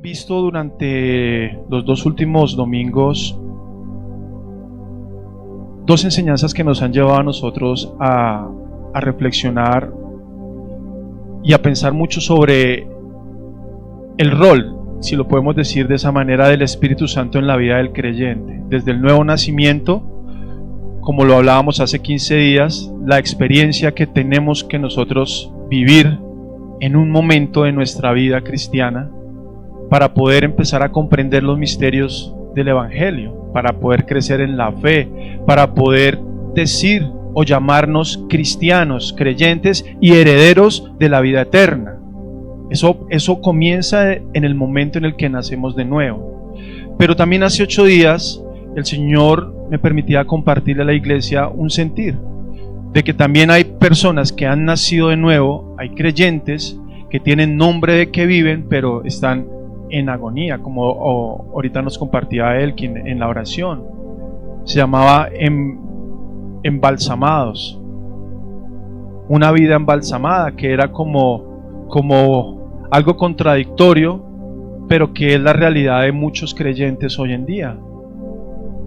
visto durante los 2 últimos domingos dos enseñanzas que nos han llevado a nosotros a reflexionar y a pensar mucho sobre el rol, si lo podemos decir de esa manera, del Espíritu Santo en la vida del creyente. Desde el nuevo nacimiento, como lo hablábamos hace 15 días, la experiencia que tenemos que nosotros vivir en un momento de nuestra vida cristiana para poder empezar a comprender los misterios del Evangelio, para poder crecer en la fe, para poder decir o llamarnos cristianos, creyentes y herederos de la vida eterna. Eso comienza en el momento en el que nacemos de nuevo. Pero también hace 8 días el Señor me permitía compartirle a la iglesia un sentir de que también hay personas que han nacido de nuevo, hay creyentes que tienen nombre de que viven, pero están en agonía, como ahorita nos compartía Elkin en la oración. Se llamaba embalsamados, una vida embalsamada, que era como algo contradictorio, pero que es la realidad de muchos creyentes hoy en día.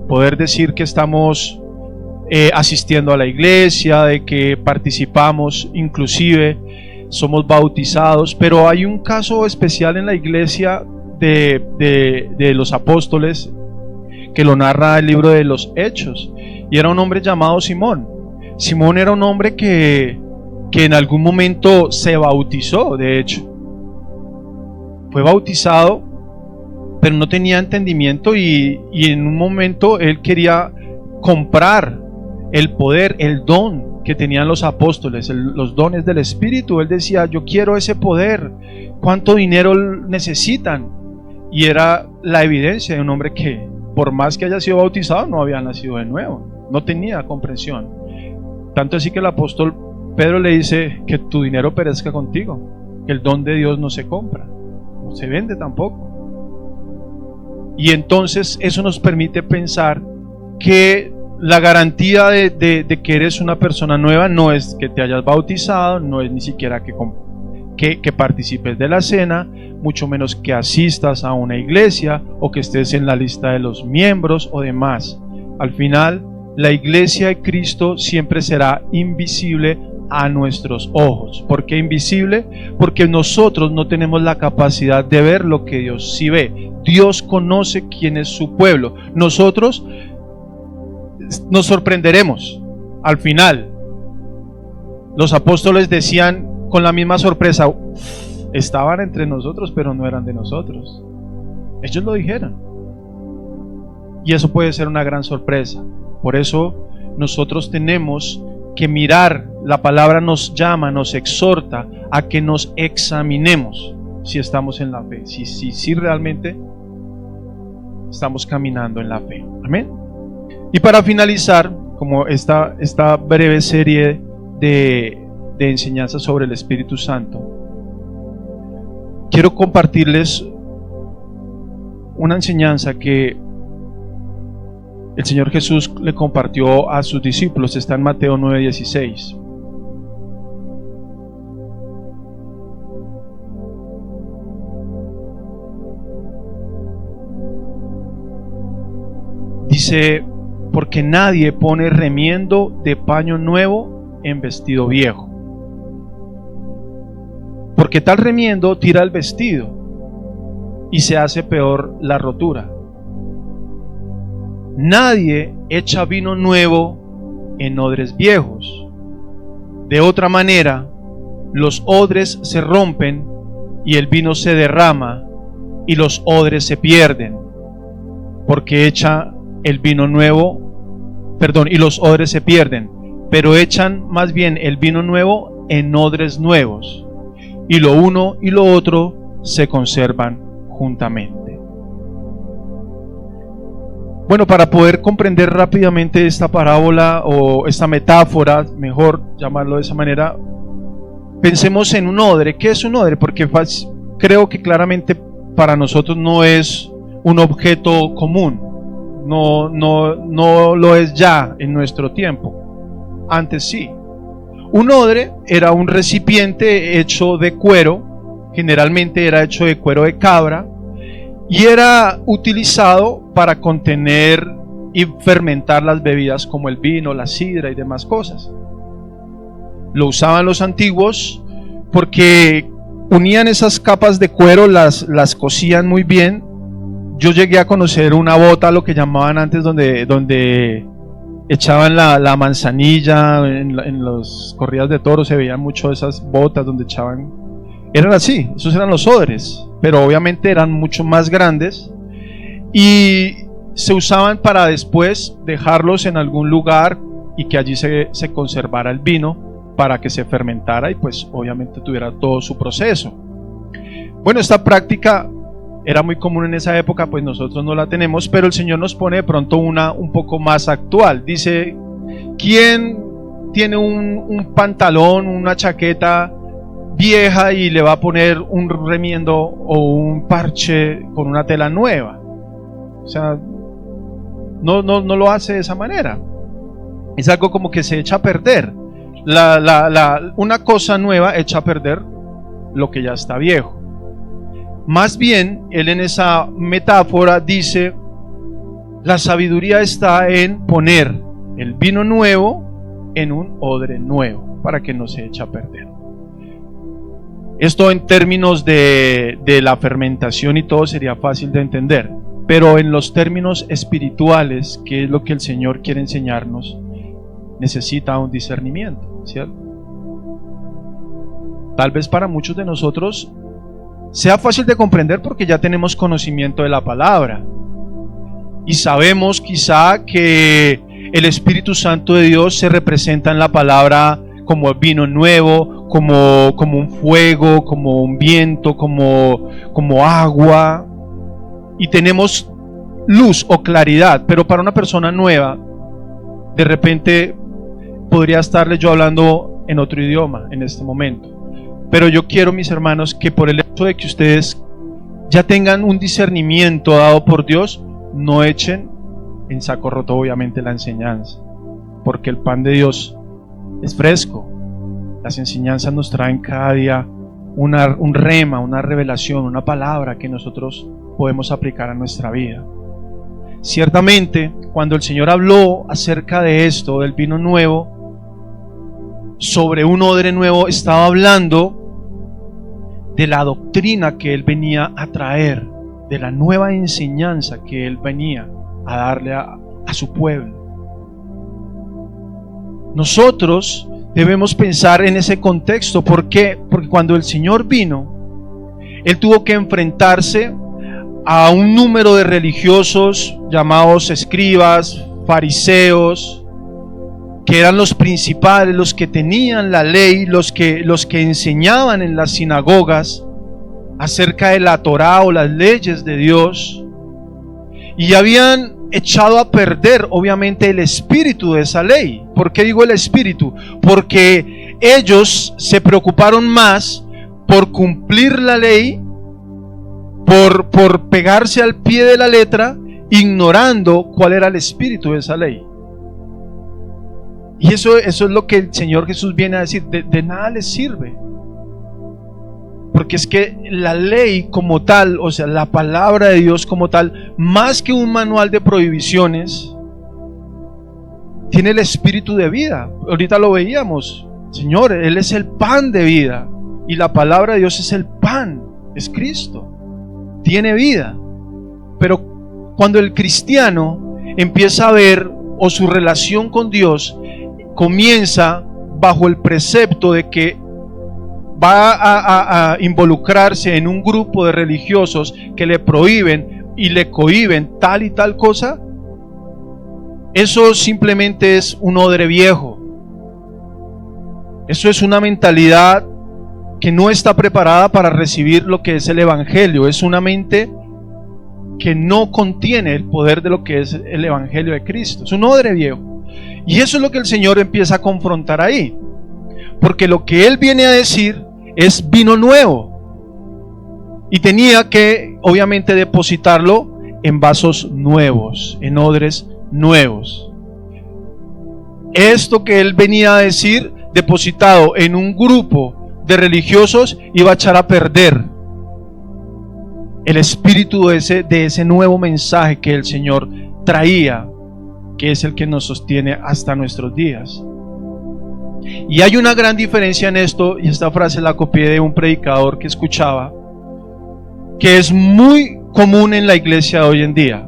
Poder decir que estamos asistiendo a la iglesia, de que participamos, inclusive somos bautizados, pero hay un caso especial en la iglesia de los apóstoles que lo narra el libro de los Hechos, y era un hombre llamado Simón. Simón era un hombre que en algún momento se bautizó, de hecho fue bautizado, pero no tenía entendimiento, y en un momento él quería comprar el poder, el don que tenían los apóstoles, los dones del Espíritu. Él decía: yo quiero ese poder, ¿cuánto dinero necesitan? Y era la evidencia de un hombre que, por más que haya sido bautizado, no había nacido de nuevo, no tenía comprensión. Tanto así que el apóstol Pedro le dice: que tu dinero perezca contigo, que el don de Dios no se compra, no se vende tampoco. Y entonces eso nos permite pensar que la garantía de que eres una persona nueva no es que te hayas bautizado, no es ni siquiera que participes de la cena, mucho menos que asistas a una iglesia o que estés en la lista de los miembros o demás. Al final, la iglesia de Cristo siempre será invisible a nuestros ojos. ¿Por qué invisible? Porque nosotros no tenemos la capacidad de ver lo que Dios sí ve. Dios conoce quién es su pueblo. Nosotros nos sorprenderemos al final. Los apóstoles decían con la misma sorpresa: estaban entre nosotros, pero no eran de nosotros. Ellos lo dijeron. Y eso puede ser una gran sorpresa. Por eso nosotros tenemos que mirar. La palabra nos llama, nos exhorta a que nos examinemos si estamos en la fe, si realmente estamos caminando en la fe. Amén. Y para finalizar, como esta breve serie de enseñanzas sobre el Espíritu Santo, quiero compartirles una enseñanza que el Señor Jesús le compartió a sus discípulos. Está en Mateo 9:16. Dice: porque nadie pone remiendo de paño nuevo en vestido viejo, porque tal remiendo tira el vestido y se hace peor la rotura. Nadie echa vino nuevo en odres viejos. De otra manera, los odres se rompen y el vino se derrama y los odres se pierden, porque echa el vino nuevo, y los odres se pierden, pero echan más bien el vino nuevo en odres nuevos, y lo uno y lo otro se conservan juntamente. Bueno, para poder comprender rápidamente esta parábola o esta metáfora, mejor llamarlo de esa manera, pensemos en un odre. ¿Qué es un odre? Porque creo que claramente para nosotros no es un objeto común. No lo es ya en nuestro tiempo. Antes sí. Un odre era un recipiente hecho de cuero, generalmente era hecho de cuero de cabra, y era utilizado para contener y fermentar las bebidas como el vino, la sidra y demás cosas. Lo usaban los antiguos porque unían esas capas de cuero, las cosían muy bien. Yo llegué a conocer una bota, lo que llamaban antes, donde echaban la manzanilla. En las corridas de toros se veían mucho esas botas donde echaban. Eran así, esos eran los odres, pero obviamente eran mucho más grandes y se usaban para después dejarlos en algún lugar y que allí se conservara el vino para que se fermentara y pues obviamente tuviera todo su proceso. Bueno, esta práctica era muy común en esa época, pues nosotros no la tenemos, pero el Señor nos pone de pronto una un poco más actual. Dice, ¿quién tiene un pantalón, una chaqueta vieja y le va a poner un remiendo o un parche con una tela nueva? O sea, no lo hace de esa manera. Es algo como que se echa a perder. Una cosa nueva echa a perder lo que ya está viejo. Más bien, él en esa metáfora dice, la sabiduría está en poner el vino nuevo en un odre nuevo para que no se eche a perder. Esto en términos de la fermentación y todo sería fácil de entender, pero en los términos espirituales, que es lo que el Señor quiere enseñarnos, necesita un discernimiento, ¿cierto? Tal vez para muchos de nosotros sea fácil de comprender porque ya tenemos conocimiento de la palabra y sabemos quizá que el Espíritu Santo de Dios se representa en la palabra como vino nuevo, como un fuego, como un viento, como agua, y tenemos luz o claridad. Pero para una persona nueva, de repente podría estarle yo hablando en otro idioma en este momento. Pero yo quiero, mis hermanos, que por el hecho de que ustedes ya tengan un discernimiento dado por Dios, no echen en saco roto obviamente la enseñanza, porque el pan de Dios es fresco. Las enseñanzas nos traen cada día un rema, una revelación, una palabra que nosotros podemos aplicar a nuestra vida. Ciertamente, cuando el Señor habló acerca de esto, del vino nuevo, sobre un odre nuevo, estaba hablando de la doctrina que Él venía a traer, de la nueva enseñanza que Él venía a darle a su pueblo. Nosotros debemos pensar en ese contexto. ¿Por qué? Porque cuando el Señor vino, Él tuvo que enfrentarse a un número de religiosos llamados escribas, fariseos, que eran los principales, los que tenían la ley, los que enseñaban en las sinagogas acerca de la Torá o las leyes de Dios, y habían echado a perder obviamente el espíritu de esa ley. ¿Por qué digo el espíritu? Porque ellos se preocuparon más por cumplir la ley, por pegarse al pie de la letra, ignorando cuál era el espíritu de esa ley. Y eso es lo que el Señor Jesús viene a decir, de nada les sirve. Porque es que la ley como tal, o sea, la palabra de Dios como tal, más que un manual de prohibiciones, tiene el espíritu de vida. Ahorita lo veíamos, Señor, Él es el pan de vida, y la palabra de Dios es el pan, es Cristo, tiene vida. Pero cuando el cristiano empieza a ver, o su relación con Dios comienza bajo el precepto de que va a involucrarse en un grupo de religiosos que le prohíben y le cohíben tal y tal cosa, eso simplemente es un odre viejo. Eso es una mentalidad que no está preparada para recibir lo que es el Evangelio. Es una mente que no contiene el poder de lo que es el Evangelio de Cristo. Es un odre viejo. Y eso es lo que el Señor empieza a confrontar ahí, porque lo que Él viene a decir es vino nuevo, y tenía que obviamente depositarlo en vasos nuevos, en odres nuevos. Esto que Él venía a decir, depositado en un grupo de religiosos, iba a echar a perder el espíritu de ese nuevo mensaje que el Señor traía, que es el que nos sostiene hasta nuestros días. Y hay una gran diferencia en esto, y esta frase la copié de un predicador que escuchaba, que es muy común en la iglesia de hoy en día.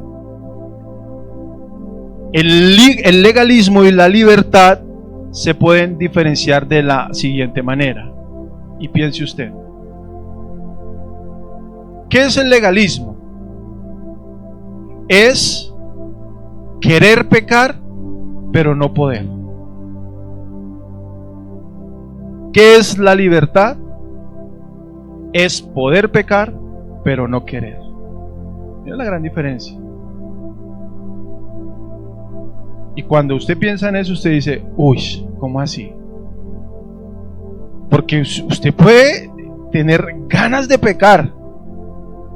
El legalismo y la libertad se pueden diferenciar de la siguiente manera. Y piense usted, ¿qué es el legalismo? Es querer pecar, pero no poder. ¿Qué es la libertad? Es poder pecar, pero no querer. Mira la gran diferencia. Y cuando usted piensa en eso, usted dice, uy, ¿cómo así? Porque usted puede tener ganas de pecar,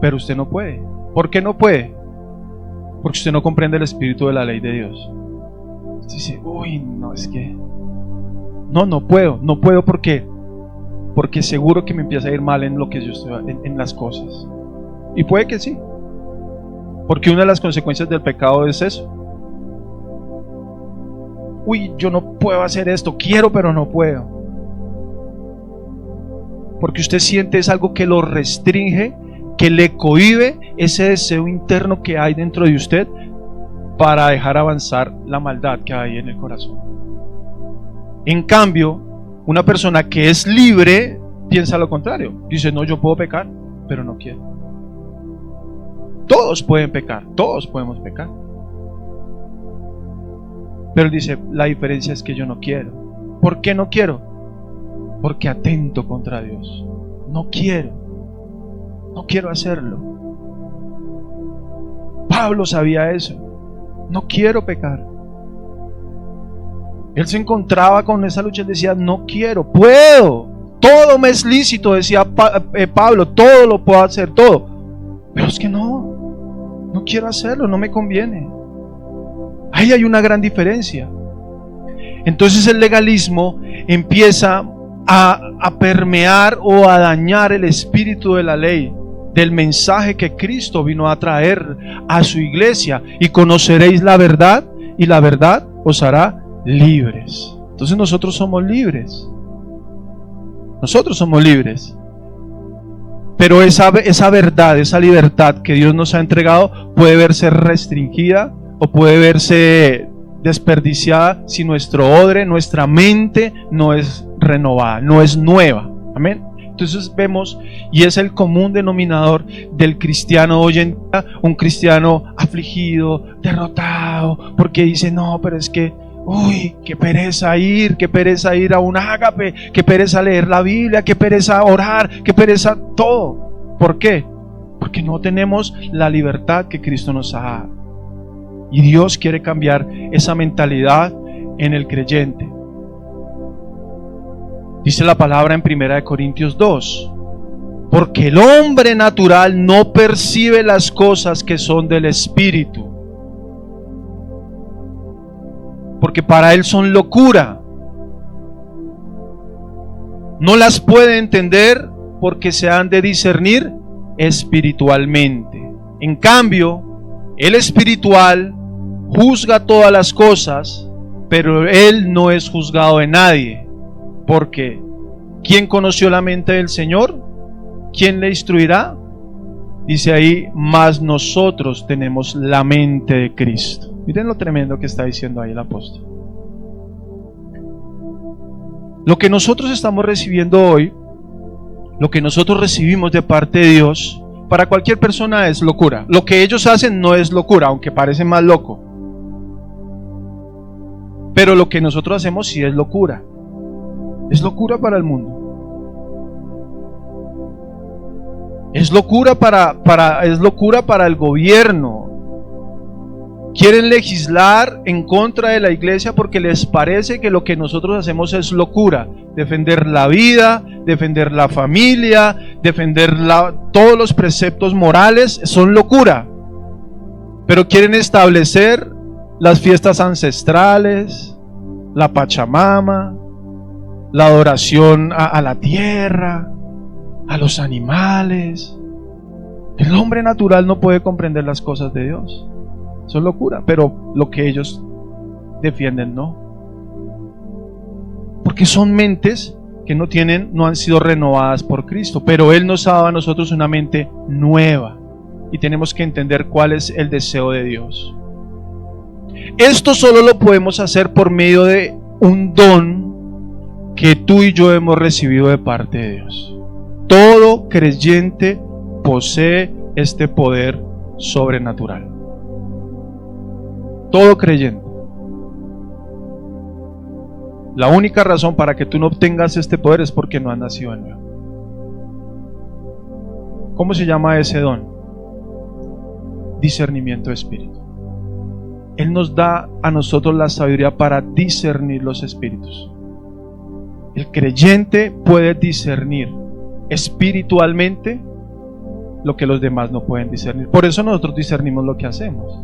pero usted no puede. ¿Por qué no puede? Porque usted no comprende el espíritu de la ley de Dios. Usted dice, uy, no, es que no puedo porque seguro que me empieza a ir mal en lo que yo estoy, en las cosas. Y puede que sí, porque una de las consecuencias del pecado es eso. Uy, yo no puedo hacer esto, quiero pero no puedo. Porque usted siente es algo que lo restringe, que le cohíbe ese deseo interno que hay dentro de usted para dejar avanzar la maldad que hay en el corazón. En cambio, una persona que es libre piensa lo contrario. Dice, no, yo puedo pecar, pero no quiero. Todos pueden pecar, todos podemos pecar. Pero él dice, la diferencia es que yo no quiero. ¿Por qué no quiero? Porque atento contra Dios. No quiero hacerlo. Pablo sabía eso. No quiero pecar. Él se encontraba con esa lucha. Él decía, no quiero, puedo. Todo me es lícito, decía Pablo, todo lo puedo hacer, todo. Pero es que no quiero hacerlo, no me conviene. Ahí hay una gran diferencia. Entonces el legalismo empieza a permear o a dañar el espíritu de la ley, del mensaje que Cristo vino a traer a su iglesia. Y conoceréis la verdad, y la verdad os hará libres. Entonces nosotros somos libres. Nosotros somos libres. Pero esa verdad, esa libertad que Dios nos ha entregado puede verse restringida o puede verse desperdiciada si nuestro odre, nuestra mente no es renovada, no es nueva. Amén. Entonces vemos, y es el común denominador del cristiano hoy en día, un cristiano afligido, derrotado, porque dice, no, pero es que, uy, qué pereza ir a un ágape, qué pereza leer la Biblia, qué pereza orar, qué pereza todo. ¿Por qué? Porque no tenemos la libertad que Cristo nos ha dado. Y Dios quiere cambiar esa mentalidad en el creyente. Dice la palabra en 1 Corintios 2, porque el hombre natural no percibe las cosas que son del Espíritu, porque para él son locura. No las puede entender porque se han de discernir espiritualmente. En cambio, el espiritual juzga todas las cosas, pero él no es juzgado de nadie. Porque ¿quién conoció la mente del Señor? ¿Quién le instruirá? Dice ahí, mas nosotros tenemos la mente de Cristo. Miren lo tremendo que está diciendo ahí el apóstol. Lo que nosotros estamos recibiendo hoy, lo que nosotros recibimos de parte de Dios, para cualquier persona es locura. Lo que ellos hacen no es locura, aunque parece más loco. Pero lo que nosotros hacemos sí es locura. Es locura para el mundo. Es locura para el gobierno. Quieren legislar en contra de la iglesia porque les parece que lo que nosotros hacemos es locura. Defender la vida, defender la familia, defender todos los preceptos morales son locura. Pero quieren establecer las fiestas ancestrales, la Pachamama, la adoración a la tierra, a los animales. El hombre natural no puede comprender las cosas de Dios. Eso es locura, pero lo que ellos defienden no. Porque son mentes que no han sido renovadas por Cristo, pero Él nos ha dado a nosotros una mente nueva y tenemos que entender cuál es el deseo de Dios. Esto solo lo podemos hacer por medio de un don que tú y yo hemos recibido de parte de Dios. Todo creyente posee este poder sobrenatural. Todo creyente. La única razón para que tú no obtengas este poder es porque no has nacido de nuevo. ¿Cómo se llama ese don? Discernimiento de espíritu. Él nos da a nosotros la sabiduría para discernir los espíritus. El creyente puede discernir espiritualmente lo que los demás no pueden discernir. Por eso nosotros discernimos lo que hacemos.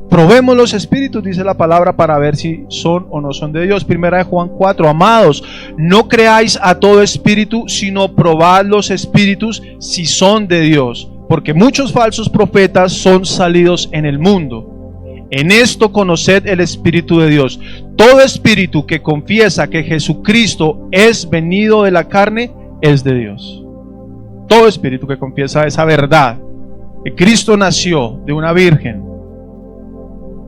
Probemos los espíritus, dice la palabra, para ver si son o no son de Dios. Primera de Juan 4, amados, no creáis a todo espíritu, sino probad los espíritus si son de Dios, porque muchos falsos profetas son salidos en el mundo. En esto conoced el Espíritu de Dios. Todo espíritu que confiesa que Jesucristo es venido de la carne es de Dios. Todo espíritu que confiesa esa verdad, que Cristo nació de una virgen,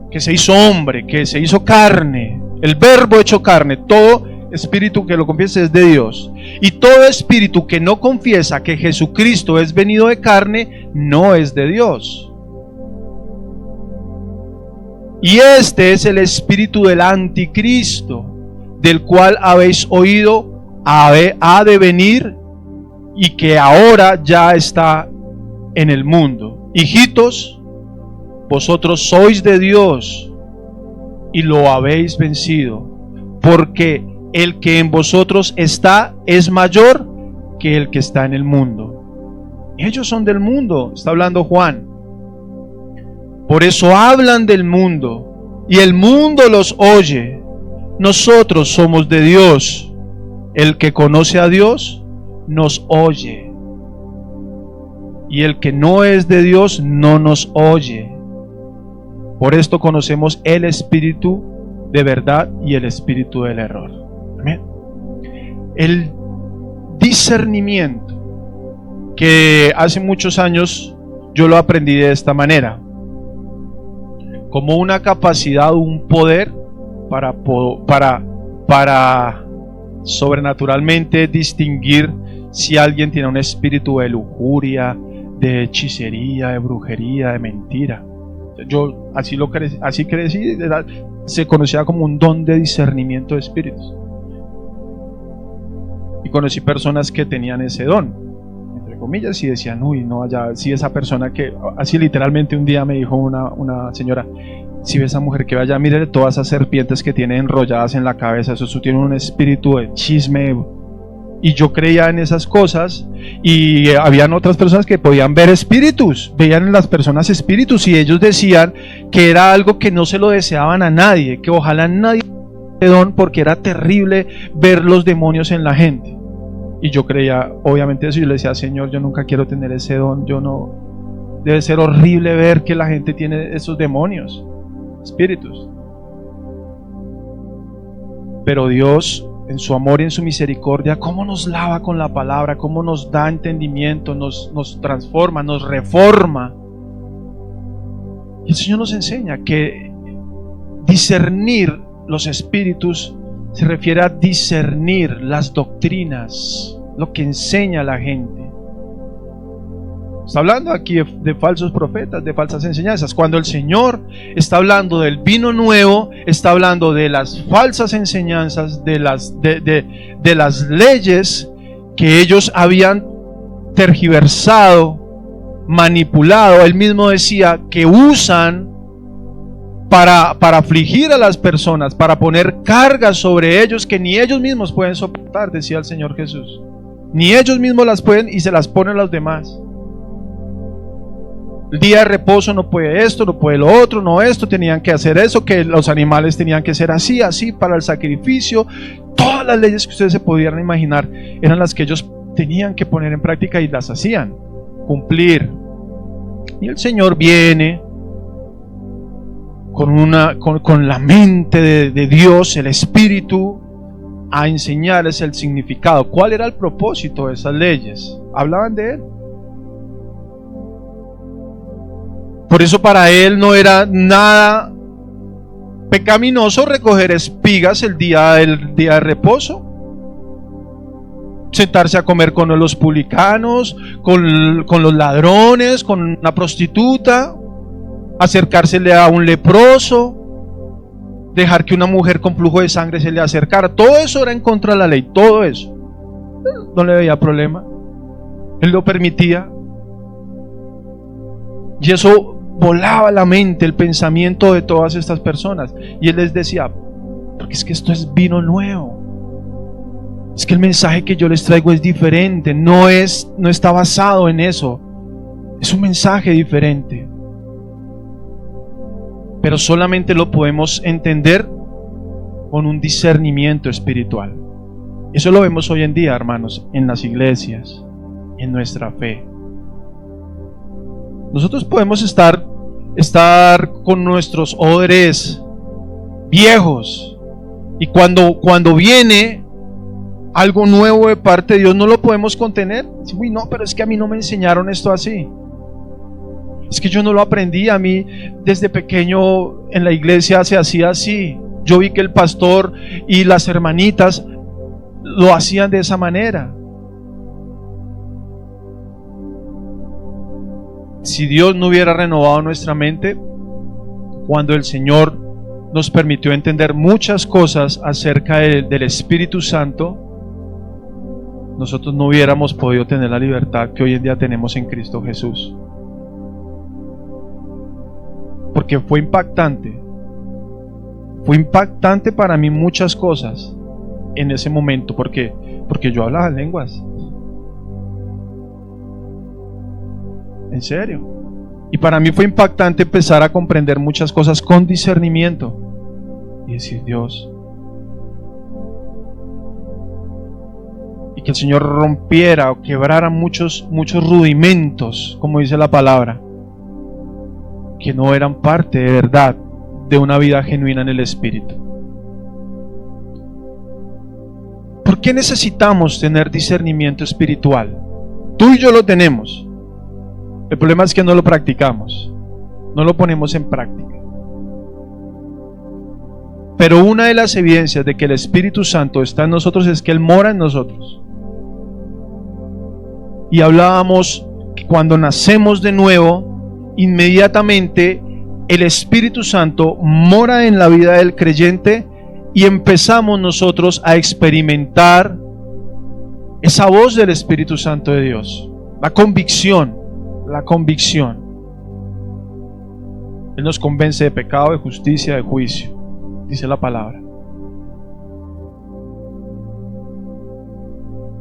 que se hizo hombre, que se hizo carne, el verbo hecho carne, todo espíritu que lo confiesa es de Dios. Y todo espíritu que no confiesa que Jesucristo es venido de carne, no es de Dios. Y este es el espíritu del anticristo, del cual habéis oído, ha de venir y que ahora ya está en el mundo. Hijitos, vosotros sois de Dios y lo habéis vencido, porque el que en vosotros está es mayor que el que está en el mundo. Ellos son del mundo, está hablando Juan. Por eso hablan del mundo y el mundo los oye. Nosotros somos de Dios. El que conoce a Dios nos oye. Y el que no es de Dios no nos oye. Por esto conocemos el espíritu de verdad y el espíritu del error. Amén. El discernimiento, que hace muchos años yo lo aprendí de esta manera, como una capacidad, un poder para sobrenaturalmente distinguir si alguien tiene un espíritu de lujuria, de hechicería, de brujería, de mentira. Yo así crecí, se conocía como un don de discernimiento de espíritus. Y conocí personas que tenían ese don, entre comillas, y decían, uy, no, allá, si esa persona que, así literalmente un día me dijo una señora, si ve esa mujer que vaya, mire todas esas serpientes que tiene enrolladas en la cabeza, eso tiene un espíritu de chisme. Y yo creía en esas cosas, y habían otras personas que podían ver espíritus, veían en las personas espíritus, y ellos decían que era algo que no se lo deseaban a nadie, que ojalá nadie tuviera don, porque era terrible ver los demonios en la gente. Y yo creía obviamente eso, y yo le decía, Señor, yo nunca quiero tener ese don, yo no, debe ser horrible ver que la gente tiene esos demonios, espíritus. Pero Dios, en su amor y en su misericordia, cómo nos lava con la palabra, cómo nos da entendimiento, nos transforma, nos reforma. Y el Señor nos enseña que discernir los espíritus se refiere a discernir las doctrinas, lo que enseña la gente. Está hablando aquí de falsos profetas, de falsas enseñanzas. Cuando el Señor está hablando del vino nuevo, está hablando de las falsas enseñanzas, de las leyes que ellos habían tergiversado, manipulado. Él mismo decía que usan para afligir a las personas, para poner cargas sobre ellos que ni ellos mismos pueden soportar, decía el Señor Jesús. Ni ellos mismos las pueden y se las ponen a los demás. El día de reposo no puede esto, no puede lo otro, no esto, tenían que hacer eso, que los animales tenían que ser así, así para el sacrificio. Todas las leyes que ustedes se pudieran imaginar eran las que ellos tenían que poner en práctica y las hacían. cumplir. Y el Señor viene con la mente de Dios, el Espíritu, a enseñarles el significado. ¿Cuál era el propósito de esas leyes? Hablaban de Él. Por eso para Él no era nada pecaminoso recoger espigas el día de reposo, sentarse a comer con los publicanos, con los ladrones, con una prostituta, acercársele a un leproso, dejar que una mujer con flujo de sangre se le acercara. Todo eso era en contra de la ley, todo eso. No le veía problema, Él lo permitía. Y eso volaba la mente, el pensamiento de todas estas personas. Y Él les decía: porque es que esto es vino nuevo. Es que el mensaje que yo les traigo es diferente, no está basado en eso. Es un mensaje diferente. Pero solamente lo podemos entender con un discernimiento espiritual. Eso lo vemos hoy en día, hermanos, en las iglesias, en nuestra fe. Nosotros podemos estar con nuestros odres viejos, y cuando viene algo nuevo de parte de Dios, no lo podemos contener. Uy, no, pero es que a mí no me enseñaron esto así. Es que yo no lo aprendí. A mí desde pequeño en la iglesia se hacía así. Yo vi que el pastor y las hermanitas lo hacían de esa manera. Si Dios no hubiera renovado nuestra mente, cuando el Señor nos permitió entender muchas cosas acerca del Espíritu Santo, nosotros no hubiéramos podido tener la libertad que hoy en día tenemos en Cristo Jesús. Porque fue impactante para mí muchas cosas en ese momento. Porque yo hablaba lenguas. En serio. Y para mí fue impactante empezar a comprender muchas cosas con discernimiento y decir: Dios, y que el Señor rompiera o quebrara muchos rudimentos, como dice la palabra, que no eran parte de verdad de una vida genuina en el Espíritu. ¿Por qué necesitamos tener discernimiento espiritual? Tú y yo lo tenemos. El problema es que no lo practicamos, no lo ponemos en práctica. Pero una de las evidencias de que el Espíritu Santo está en nosotros es que Él mora en nosotros. Y hablábamos que cuando nacemos de nuevo, inmediatamente el Espíritu Santo mora en la vida del creyente y empezamos nosotros a experimentar esa voz del Espíritu Santo de Dios, la convicción. Él nos convence de pecado, de justicia, de juicio, dice la palabra.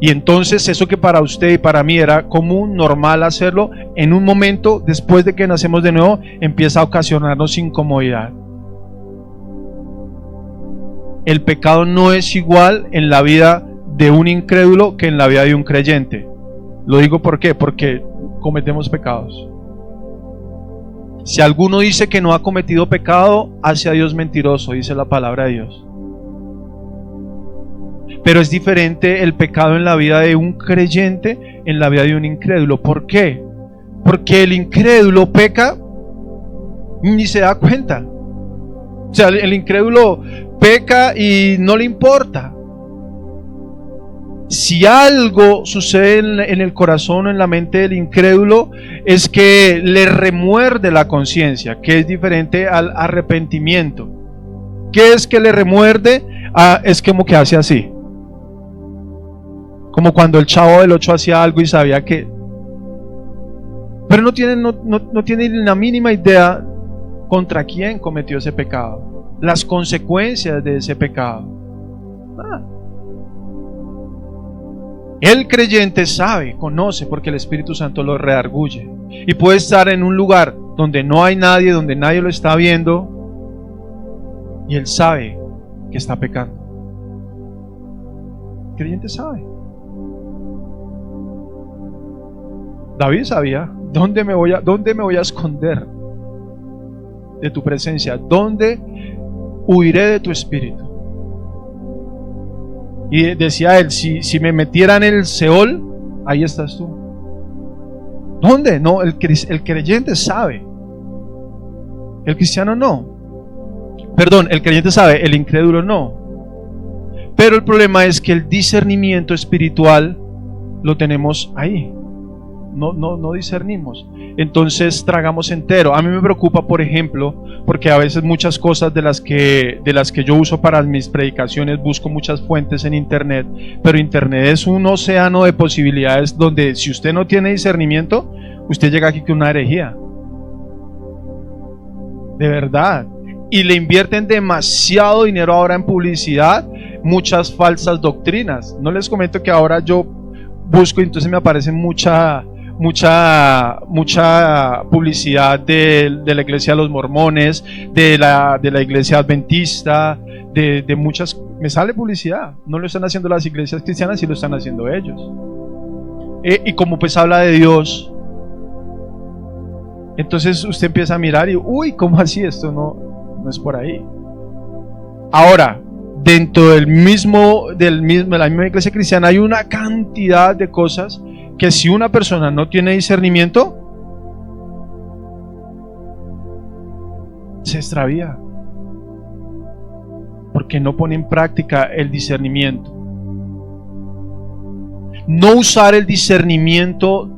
Y entonces eso que para usted y para mí era común, normal hacerlo, en un momento después de que nacemos de nuevo empieza a ocasionarnos incomodidad. El pecado no es igual en la vida de un incrédulo que en la vida de un creyente. Lo digo ¿por qué? Porque cometemos pecados. Si alguno dice que no ha cometido pecado, hace a Dios mentiroso, dice la palabra de Dios. Pero es diferente el pecado en la vida de un creyente, en la vida de un incrédulo. ¿Por qué? Porque el incrédulo peca ni se da cuenta. O sea, el incrédulo peca y no le importa. Si algo sucede en el corazón o en la mente del incrédulo, es que le remuerde la conciencia, que es diferente al arrepentimiento. ¿Qué es que le remuerde? Es como que hace así. Como cuando el Chavo del 8 hacía algo y sabía que... Pero no tiene ni la mínima idea contra quién cometió ese pecado, las consecuencias de ese pecado. El creyente sabe, conoce, porque el Espíritu Santo lo redarguye. Y puede estar en un lugar donde no hay nadie, donde nadie lo está viendo, y él sabe que está pecando. El creyente sabe. David sabía, dónde me voy a esconder de tu presencia? ¿Dónde huiré de tu espíritu? Y decía él, si me metiera en el Seol, ahí estás tú. ¿Dónde? No, el creyente sabe. El cristiano no. Perdón, el creyente sabe, el incrédulo no. Pero el problema es que el discernimiento espiritual lo tenemos ahí. No discernimos. Entonces tragamos entero. A mí me preocupa, por ejemplo, porque a veces muchas cosas de las que yo uso para mis predicaciones, busco muchas fuentes en internet, pero internet es un océano de posibilidades donde si usted no tiene discernimiento, usted llega aquí con una herejía. De verdad. Y le invierten demasiado dinero ahora en publicidad, muchas falsas doctrinas. No les comento que ahora yo busco y entonces me aparece mucha publicidad de la iglesia de los mormones, de la iglesia adventista, de muchas, me sale publicidad. No lo están haciendo las iglesias cristianas, sí lo están haciendo ellos. Y como pues habla de Dios, entonces usted empieza a mirar y uy, ¿cómo así? Esto no es por ahí. Ahora, dentro de la misma iglesia cristiana hay una cantidad de cosas que si una persona no tiene discernimiento, se extravía, porque no pone en práctica el discernimiento. No usar el discernimiento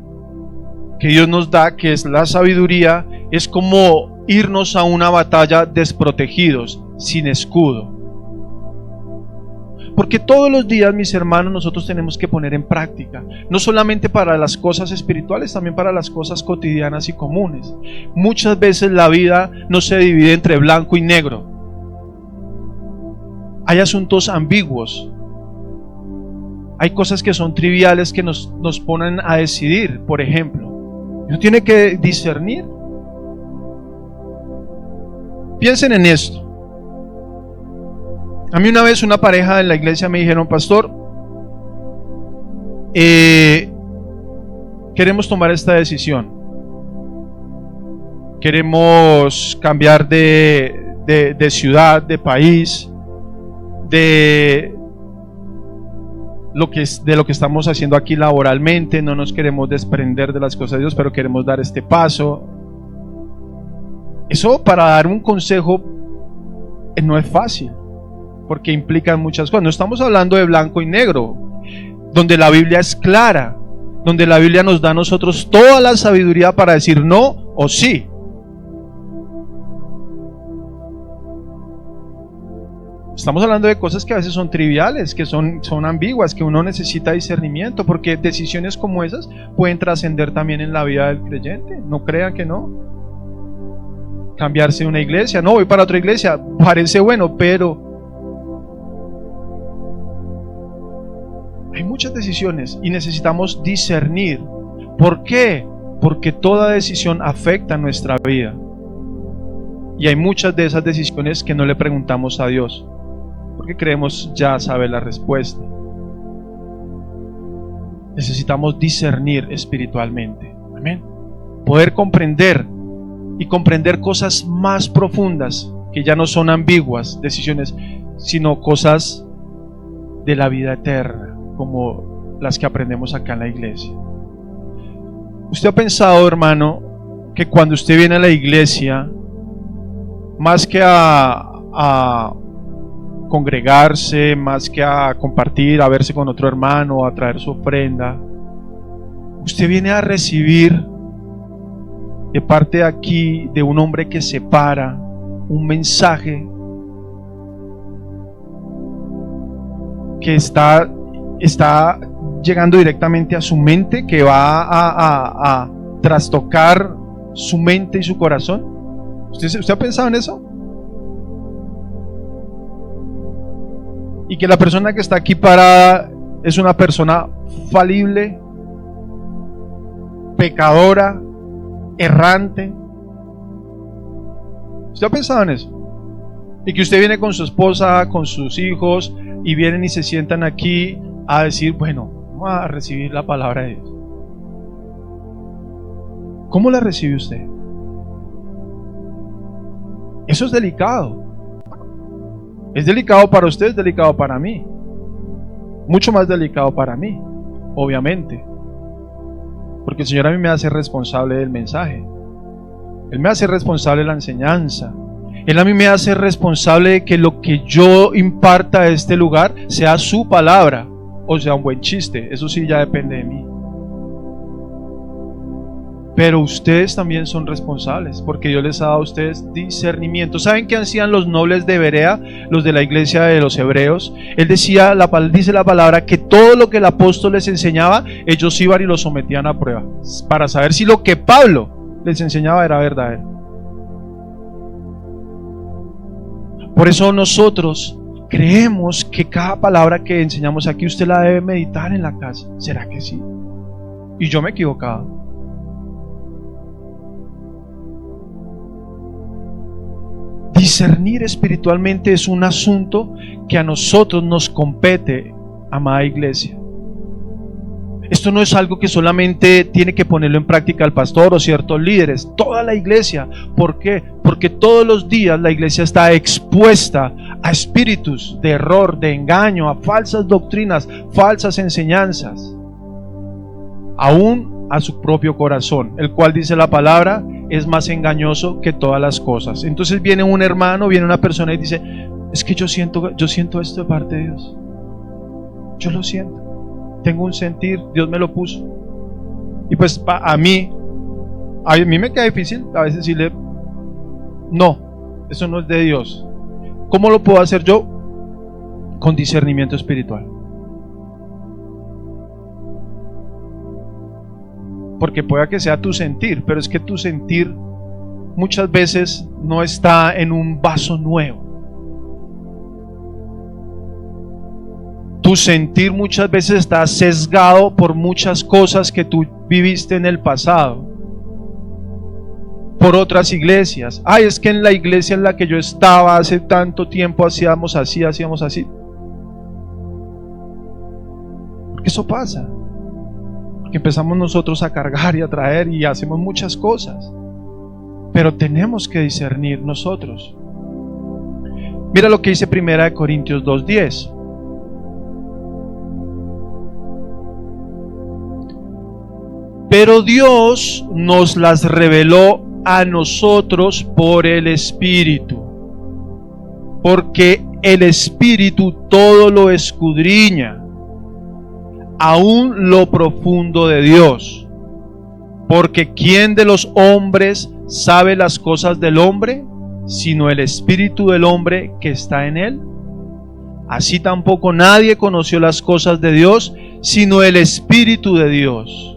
que Dios nos da, que es la sabiduría, es como irnos a una batalla desprotegidos, sin escudo. Porque todos los días, mis hermanos, nosotros tenemos que poner en práctica, no solamente para las cosas espirituales, también para las cosas cotidianas y comunes. Muchas veces la vida no se divide entre blanco y negro. Hay asuntos ambiguos. Hay cosas que son triviales que nos ponen a decidir. Por ejemplo, uno tiene que discernir. Piensen en esto. A mí una vez una pareja en la iglesia me dijeron: pastor, queremos tomar esta decisión. Queremos cambiar de ciudad, de país, de lo que estamos haciendo aquí laboralmente. No nos queremos desprender de las cosas de Dios, pero queremos dar este paso. Eso, para dar un consejo, no es fácil, porque implican muchas cosas. No estamos hablando de blanco y negro, donde la Biblia es clara, donde la Biblia nos da a nosotros toda la sabiduría para decir no o sí. Estamos hablando de cosas que a veces son triviales, que son ambiguas, que uno necesita discernimiento, porque decisiones como esas pueden trascender también en la vida del creyente. No crean que no. Cambiarse de una iglesia, no, voy para otra iglesia, parece bueno, pero hay muchas decisiones y necesitamos discernir. ¿Por qué? Porque toda decisión afecta nuestra vida. Y hay muchas de esas decisiones que no le preguntamos a Dios, porque creemos ya saber la respuesta. Necesitamos discernir espiritualmente. Amén. Poder comprender cosas más profundas, que ya no son ambiguas decisiones, sino cosas de la vida eterna, como las que aprendemos acá en la iglesia. ¿Usted ha pensado, hermano, que cuando usted viene a la iglesia, más que a congregarse, más que a compartir, a verse con otro hermano, a traer su ofrenda, usted viene a recibir de parte de aquí de un hombre que separa un mensaje que está llegando directamente a su mente, que va a trastocar su mente y su corazón? ¿Usted ha pensado en eso? Y que la persona que está aquí parada es una persona falible, pecadora, errante. ¿Usted ha pensado en eso? Y que usted viene con su esposa, con sus hijos, y vienen y se sientan aquí a decir: bueno, vamos a recibir la palabra de Dios. ¿Cómo la recibe usted? Eso es delicado. Es delicado para usted, es delicado para mí. Mucho más delicado para mí, obviamente. Porque el Señor a mí me hace responsable del mensaje. Él me hace responsable de la enseñanza. Él a mí me hace responsable de que lo que yo imparta a este lugar sea su palabra, o sea un buen chiste. Eso sí ya depende de mí. Pero ustedes también son responsables, porque Dios les ha dado a ustedes discernimiento. ¿Saben qué hacían los nobles de Berea, los de la iglesia de los hebreos? Él decía, dice la palabra, que todo lo que el apóstol les enseñaba, ellos iban y lo sometían a prueba, para saber si lo que Pablo les enseñaba era verdadero. Por eso nosotros creemos que cada palabra que enseñamos aquí, usted la debe meditar en la casa. ¿Será que sí? Y yo me he equivocado. Discernir espiritualmente es un asunto que a nosotros nos compete, amada iglesia. Esto no es algo que solamente tiene que ponerlo en práctica el pastor o ciertos líderes, toda la iglesia. ¿Por qué? Porque todos los días la iglesia está expuesta a espíritus de error, de engaño, a falsas doctrinas, falsas enseñanzas, aún a su propio corazón, el cual, dice la palabra, es más engañoso que todas las cosas. Entonces viene un hermano, viene una persona y dice, es que yo siento esto de parte de Dios. Yo lo siento. Tengo un sentir, Dios me lo puso. Y pues a mí me queda difícil a veces decirle, no, eso no es de Dios. ¿Cómo lo puedo hacer yo? Con discernimiento espiritual. Porque pueda que sea tu sentir, pero es que tu sentir muchas veces no está en un vaso nuevo. Tu sentir muchas veces está sesgado por muchas cosas que tú viviste en el pasado, por otras iglesias. Ay, es que en la iglesia en la que yo estaba hace tanto tiempo hacíamos así. Porque eso pasa. Porque empezamos nosotros a cargar y a traer y hacemos muchas cosas, pero tenemos que discernir nosotros. Mira lo que dice 1 Corintios 2:10. Pero Dios nos las reveló a nosotros por el Espíritu, porque el Espíritu todo lo escudriña, aún lo profundo de Dios. Porque ¿quién de los hombres sabe las cosas del hombre, sino el espíritu del hombre que está en él? Así tampoco nadie conoció las cosas de Dios, sino el Espíritu de Dios.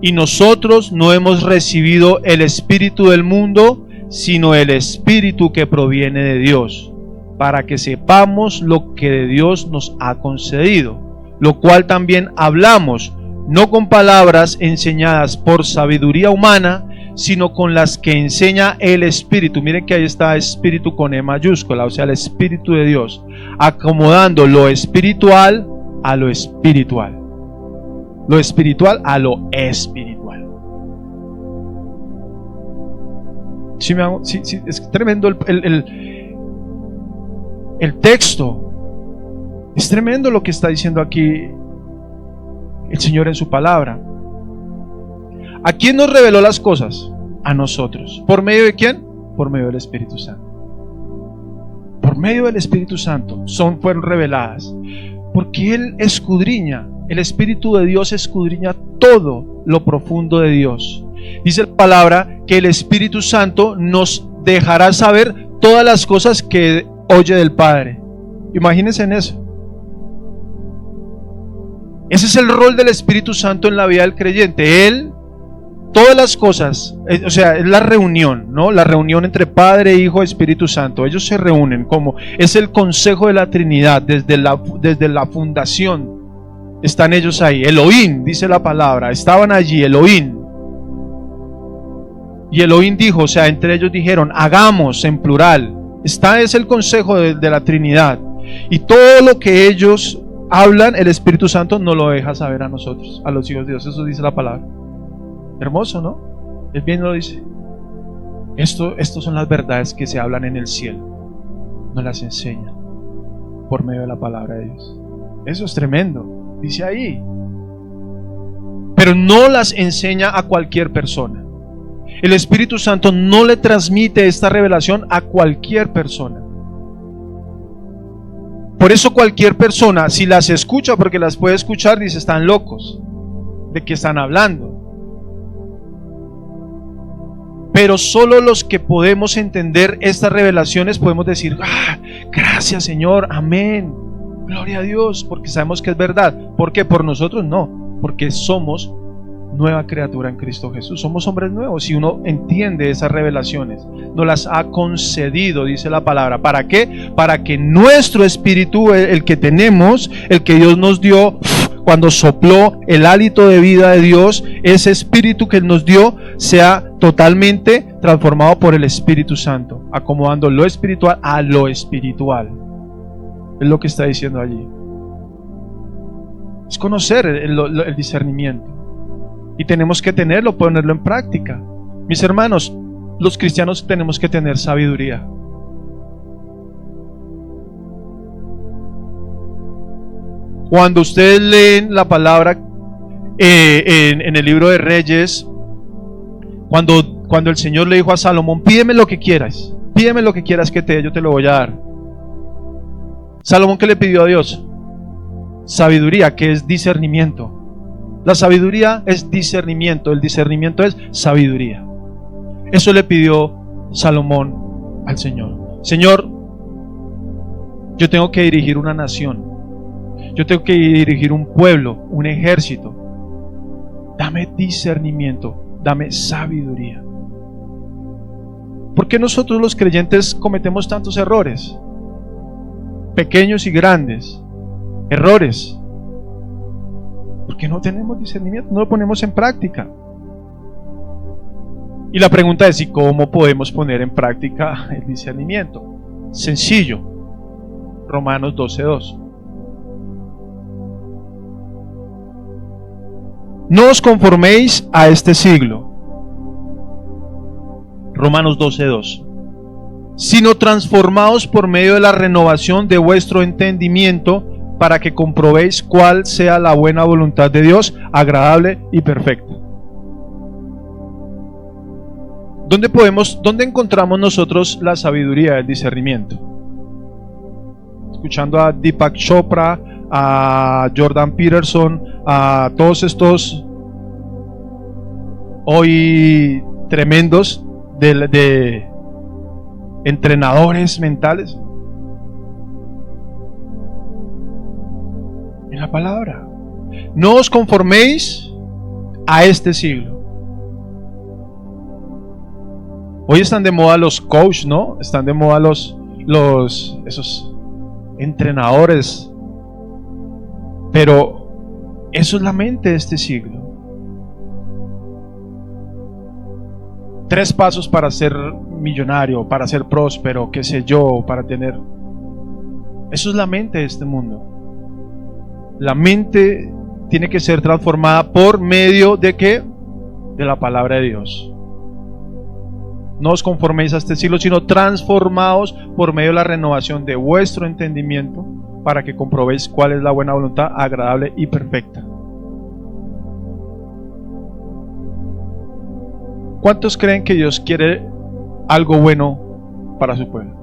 Y nosotros no hemos recibido el espíritu del mundo, sino el Espíritu que proviene de Dios, para que sepamos lo que de Dios nos ha concedido. Lo cual también hablamos, no con palabras enseñadas por sabiduría humana, sino con las que enseña el Espíritu. Miren que ahí está Espíritu con E mayúscula, o sea, el Espíritu de Dios, acomodando lo espiritual a lo espiritual, lo espiritual a lo espiritual. Sí, es tremendo el texto. Es tremendo lo que está diciendo aquí el Señor en su palabra. ¿A quién nos reveló las cosas? A nosotros. ¿Por medio de quién? Por medio del Espíritu Santo. Por medio del Espíritu Santo fueron reveladas. Porque Él escudriña, el Espíritu de Dios escudriña todo lo profundo de Dios. Dice la palabra que el Espíritu Santo nos dejará saber todas las cosas que oye del Padre. Imagínense en eso. Ese es el rol del Espíritu Santo en la vida del creyente. Él, todas las cosas, o sea, es la reunión, ¿no? La reunión entre Padre, Hijo, Espíritu Santo. Ellos se reúnen como, es el consejo de la Trinidad, desde la fundación. Están ellos ahí. Elohim, dice la palabra, estaban allí, Elohim. Y Elohim dijo, o sea, entre ellos dijeron, hagamos en plural. Es el consejo de la Trinidad. Y todo lo que ellos hablan, el Espíritu Santo nos lo deja saber a nosotros, a los hijos de Dios. Eso dice la palabra. Hermoso, ¿no? Él bien lo dice. Estos son las verdades que se hablan en el cielo. Nos las enseña por medio de la palabra de Dios. Eso es tremendo, dice ahí. Pero no las enseña a cualquier persona. El Espíritu Santo no le transmite esta revelación a cualquier persona. Por eso cualquier persona, si las escucha, porque las puede escuchar, dice, están locos. ¿De qué están hablando? Pero solo los que podemos entender estas revelaciones podemos decir, gracias Señor, amén, gloria a Dios, porque sabemos que es verdad. ¿Por qué? Por nosotros no, porque somos nueva criatura en Cristo Jesús, somos hombres nuevos. Si uno entiende esas revelaciones, nos las ha concedido, dice la palabra. ¿Para qué? Para que nuestro espíritu, el que tenemos, el que Dios nos dio cuando sopló el hálito de vida de Dios, ese espíritu que Él nos dio, sea totalmente transformado por el Espíritu Santo, acomodando lo espiritual a lo espiritual. Es lo que está diciendo allí. Es conocer el discernimiento. Y tenemos que tenerlo, ponerlo en práctica. Mis hermanos, los cristianos tenemos que tener sabiduría. Cuando ustedes leen la palabra en el libro de Reyes, cuando el Señor le dijo a Salomón, pídeme lo que quieras que te dé, yo te lo voy a dar. Salomón, ¿qué le pidió a Dios? Sabiduría, que es discernimiento. La sabiduría es discernimiento, el discernimiento es sabiduría. Eso le pidió Salomón al Señor. Señor, yo tengo que dirigir una nación, yo tengo que dirigir un pueblo, un ejército. Dame discernimiento, dame sabiduría. ¿Por qué nosotros los creyentes cometemos tantos errores? Pequeños y grandes. Errores. Porque no tenemos discernimiento, no lo ponemos en práctica. Y la pregunta es, ¿y cómo podemos poner en práctica el discernimiento? Sencillo. Romanos 12:2. No os conforméis a este siglo. Romanos 12:2. Sino transformaos por medio de la renovación de vuestro entendimiento, para que comprobéis cuál sea la buena voluntad de Dios, agradable y perfecta. ¿Dónde encontramos nosotros la sabiduría del discernimiento? Escuchando a Deepak Chopra, a Jordan Peterson, a todos estos hoy tremendos de entrenadores mentales. En la palabra. No os conforméis a este siglo. Hoy están de moda los coaches, ¿no? Están de moda esos entrenadores. Pero eso es la mente de este siglo. 3 pasos para ser millonario, para ser próspero, qué sé yo, para tener. Eso es la mente de este mundo. La mente tiene que ser transformada por medio de ¿qué? De la palabra de Dios. No os conforméis a este siglo, sino transformaos por medio de la renovación de vuestro entendimiento, para que comprobéis cuál es la buena voluntad, agradable y perfecta. ¿Cuántos creen que Dios quiere algo bueno para su pueblo?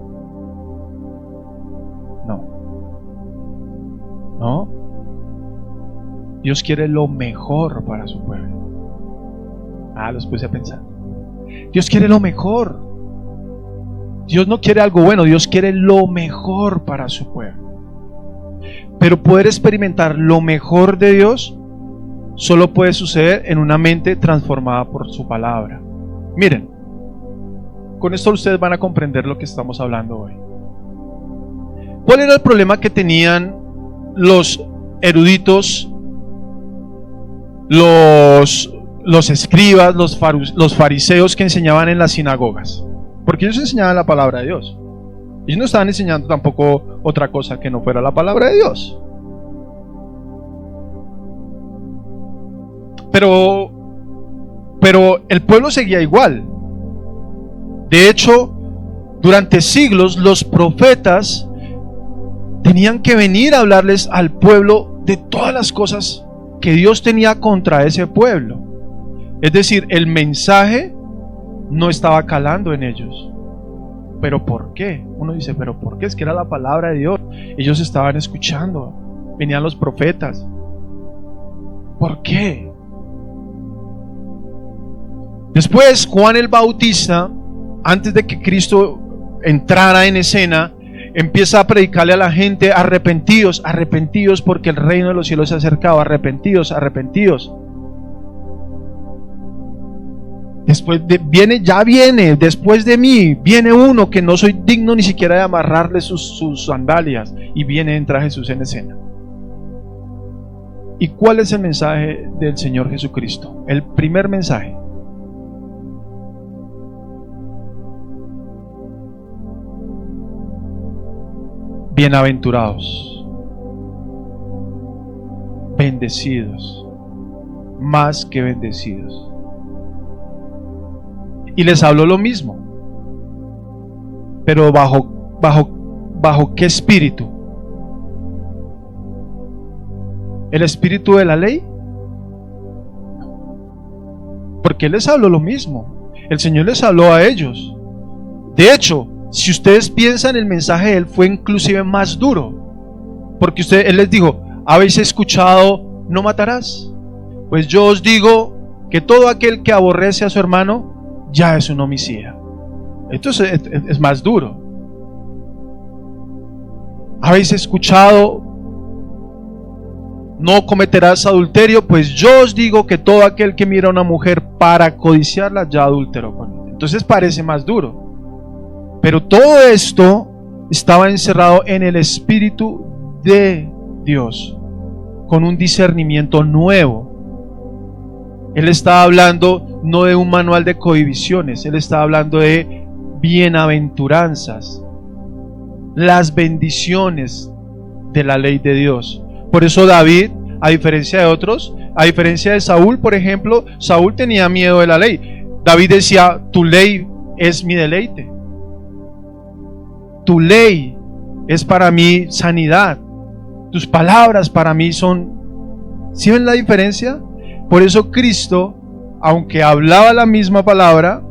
No. Dios quiere lo mejor para su pueblo. Los puse a pensar. Dios quiere lo mejor. Dios no quiere algo bueno, Dios quiere lo mejor para su pueblo. Pero poder experimentar lo mejor de Dios solo puede suceder en una mente transformada por su palabra. Miren, con esto ustedes van a comprender lo que estamos hablando hoy. ¿Cuál era el problema que tenían los eruditos, los escribas, los fariseos que enseñaban en las sinagogas? Porque ellos enseñaban la palabra de Dios. Ellos no estaban enseñando tampoco otra cosa que no fuera la palabra de Dios. Pero Pero el pueblo seguía igual. De hecho, durante siglos los profetas tenían que venir a hablarles al pueblo de todas las cosas que Dios tenía contra ese pueblo. Es decir, el mensaje no estaba calando en ellos. ¿Pero por qué? Uno dice, ¿pero por qué? Es que era la palabra de Dios. Ellos estaban escuchando. Venían los profetas. ¿Por qué? Después, Juan el Bautista, antes de que Cristo entrara en escena, empieza a predicarle a la gente: arrepentidos, arrepentidos, porque el reino de los cielos se ha acercado, arrepentidos, arrepentidos. Después después de mí, viene uno que no soy digno ni siquiera de amarrarle sus sandalias, y entra Jesús en escena. ¿Y cuál es el mensaje del Señor Jesucristo? El primer mensaje: bienaventurados, bendecidos, más que bendecidos. Y les habló lo mismo, pero bajo ¿qué espíritu? ¿El espíritu de la ley? Porque Él les habló lo mismo. El Señor les habló a ellos. De hecho, si ustedes piensan, el mensaje de Él fue inclusive más duro, porque Él les dijo: ¿habéis escuchado, no matarás? Pues yo os digo que todo aquel que aborrece a su hermano ya es un homicida. Esto es más duro. ¿Habéis escuchado, no cometerás adulterio? Pues yo os digo que todo aquel que mira a una mujer para codiciarla ya adulteró con ella. Entonces parece más duro, pero todo esto estaba encerrado en el Espíritu de Dios, con un discernimiento nuevo. Él estaba hablando no de un manual de cohibiciones, Él estaba hablando de bienaventuranzas, las bendiciones de la ley de Dios. Por eso David, a diferencia de otros, a diferencia de Saúl, por ejemplo, Saúl tenía miedo de la ley. David decía: tu ley es mi deleite, tu ley es para mí sanidad, tus palabras para mí son... ¿Sí ven la diferencia? Por eso Cristo, aunque hablaba la misma palabra,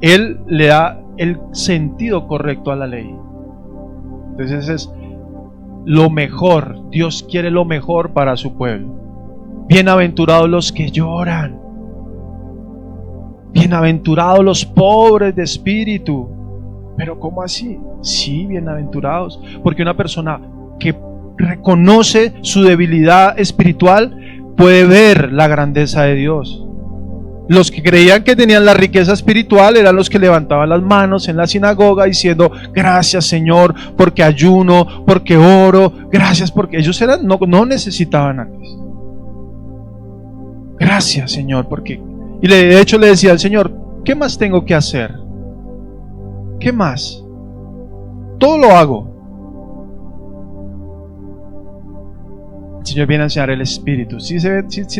Él le da el sentido correcto a la ley. Entonces es lo mejor. Dios quiere lo mejor para su pueblo. Bienaventurados los que lloran, bienaventurados los pobres de espíritu. Pero ¿cómo así? Sí, bienaventurados, porque una persona que reconoce su debilidad espiritual puede ver la grandeza de Dios. Los que creían que tenían la riqueza espiritual eran los que levantaban las manos en la sinagoga diciendo: gracias, Señor, porque ayuno, porque oro, gracias, porque ellos no necesitaban a Cristo. Gracias, Señor, porque... Y de hecho le decía al Señor: ¿qué más tengo que hacer? ¿Qué más? Todo lo hago. El Señor viene a enseñar el Espíritu. Sí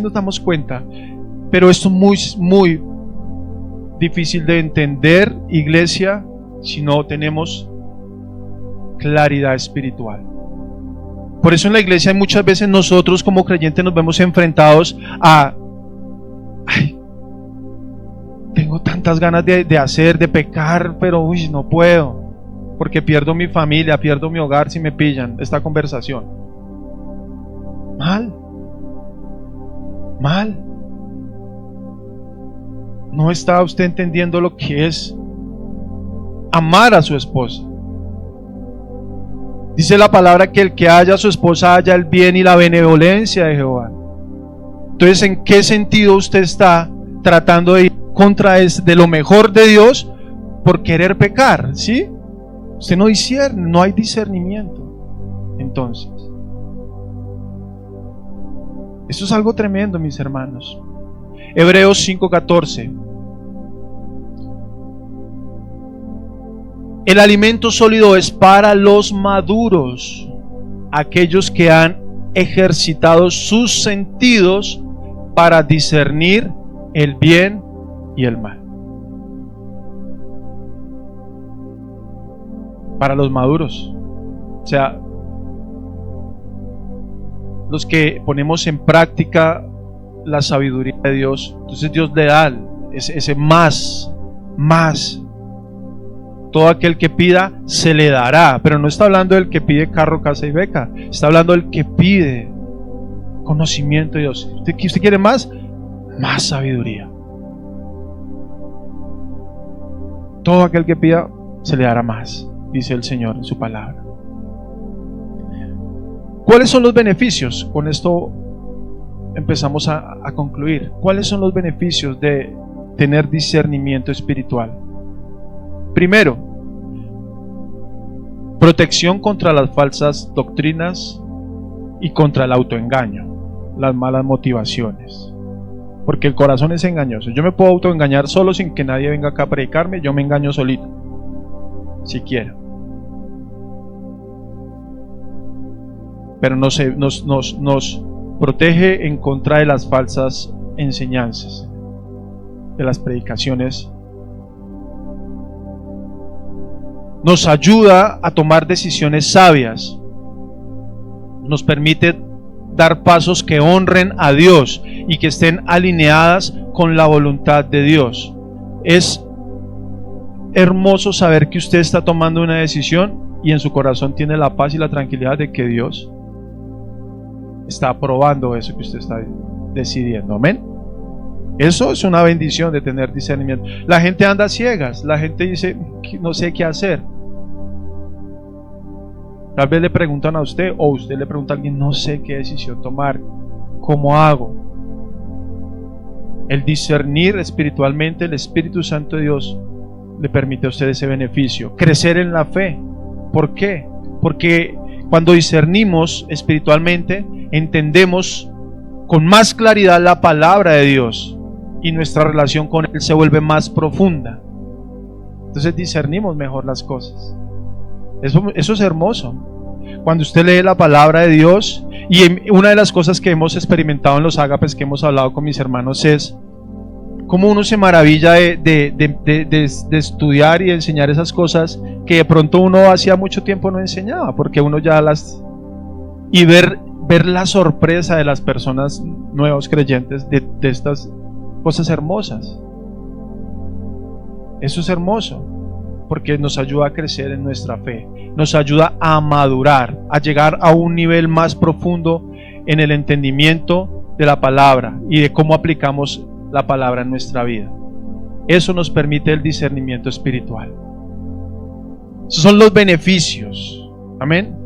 nos damos cuenta. Pero esto es muy difícil de entender, iglesia, si no tenemos claridad espiritual. Por eso en la iglesia muchas veces nosotros como creyentes nos vemos enfrentados a: tengo tantas ganas de pecar, pero no puedo, porque pierdo mi familia, pierdo mi hogar si me pillan esta conversación. Mal. No está usted entendiendo lo que es amar a su esposa. Dice la palabra que el que haya a su esposa haya el bien y la benevolencia de Jehová. Entonces, ¿en qué sentido usted está tratando de ir contra de lo mejor de Dios por querer pecar? ¿Sí? Usted no discierne, no hay discernimiento. Entonces, esto es algo tremendo, mis hermanos. Hebreos 5:14. El alimento sólido es para los maduros, aquellos que han ejercitado sus sentidos para discernir el bien y el mal. Para los maduros, o sea, los que ponemos en práctica la sabiduría de Dios, entonces Dios le da ese más. Todo aquel que pida se le dará, pero no está hablando del que pide carro, casa y beca, está hablando del que pide conocimiento de Dios. ¿Usted quiere más? Más sabiduría. Todo aquel que pida se le dará más, dice el Señor en su palabra. ¿Cuáles son los beneficios? Con esto empezamos a concluir. ¿Cuáles son los beneficios de tener discernimiento espiritual? Primero, protección contra las falsas doctrinas y contra el autoengaño, las malas motivaciones. Porque el corazón es engañoso. Yo me puedo autoengañar solo sin que nadie venga acá a predicarme. Yo me engaño solito, si quiero. Pero nos protege en contra de las falsas enseñanzas, de las predicaciones. Nos ayuda a tomar decisiones sabias. Nos permite dar pasos que honren a Dios y que estén alineadas con la voluntad de Dios. Es hermoso saber que usted está tomando una decisión y en su corazón tiene la paz y la tranquilidad de que Dios está aprobando eso que usted está decidiendo. Amén. Eso es una bendición de tener discernimiento. La gente anda a ciegas, la gente dice, no sé qué hacer. Tal vez le preguntan a usted, o usted le pregunta a alguien, no sé qué decisión tomar, ¿cómo hago? El discernir espiritualmente, el Espíritu Santo de Dios le permite a usted ese beneficio. Crecer en la fe. ¿Por qué? Porque cuando discernimos espiritualmente, entendemos con más claridad la palabra de Dios y nuestra relación con Él se vuelve más profunda. Entonces discernimos mejor las cosas. Eso es hermoso. Cuando usted lee la palabra de Dios, y una de las cosas que hemos experimentado en los ágapes que hemos hablado con mis hermanos es cómo uno se maravilla de estudiar y de enseñar esas cosas que de pronto uno hacía mucho tiempo no enseñaba, porque uno ya las... y ver la sorpresa de las personas nuevos creyentes de estas cosas hermosas. Eso es hermoso, porque nos ayuda a crecer en nuestra fe, nos ayuda a madurar, a llegar a un nivel más profundo en el entendimiento de la palabra y de cómo aplicamos la palabra en nuestra vida. Eso nos permite el discernimiento espiritual. Esos son los beneficios. Amén.